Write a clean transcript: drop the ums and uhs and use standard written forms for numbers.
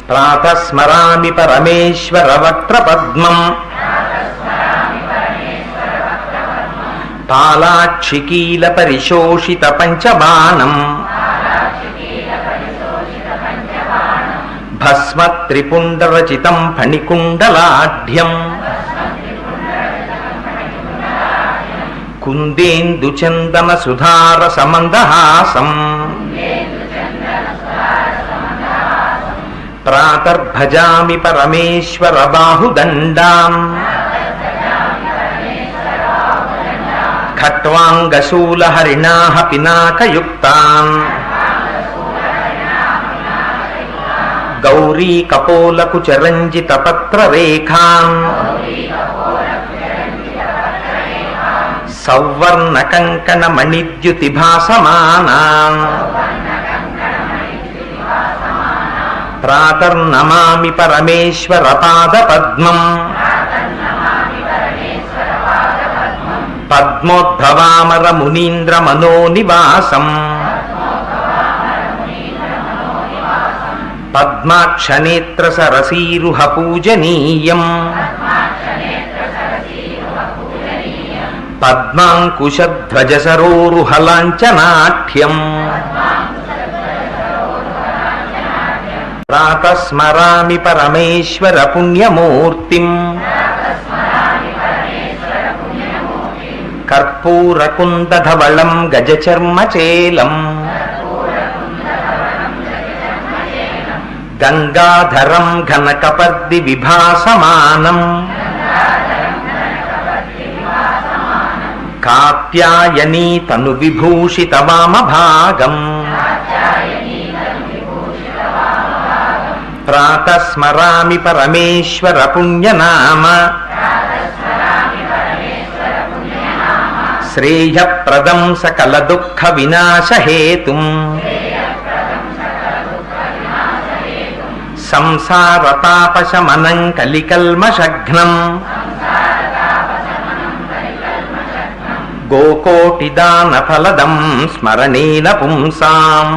ప్రాతః స్మరామి పరమేశ్వర వక్త్రపద్మం పాలాక్షికీల పరిశోషిత పంచబాణం భస్మ త్రిపుండరచితం ఫణికుండలాఢ్యం కుందేందుచందన సుధారసమందహాసం ప్రాతర్భజామి పరమేశ్వర బాహుదండాం ఖట్వాంగశూలహరిణాః పినాకయుక్తాన్ గౌరీకపోలకుచరంజిత పత్రరేఖాన్ సౌవర్ణకంకణమణిద్యుతిభాసమానాన్ ప్రాతర్నమామి పరమేశ్వర పాదపద్మం పద్మోద్భవామర మునీంద్ర మనోనివాసం పద్మాక్షనేత్ర సరసీరుహ పూజనీయం పద్మాంకుశధ్వజ సరోరుహ లాంఛనాఢ్యం ప్రాతః స్మరామి పరమేశ్వర పుణ్యమూర్తిం కర్పూరకుందధవళం గజచర్మచేలం గంగాధరం ఘనకపర్ది విభాసమానం కాత్యాయనీ తను విభూషిత వామభాగం ప్రాతః స్మరామి పరమేశ్వర పుణ్యనామ శ్రేయప్రదం సకల దుఃఖ వినాశహేతుం సంసారతాపశమనం కలికల్మషఘ్నం గోకోటిదానఫలదం స్మరణేన పుంసాం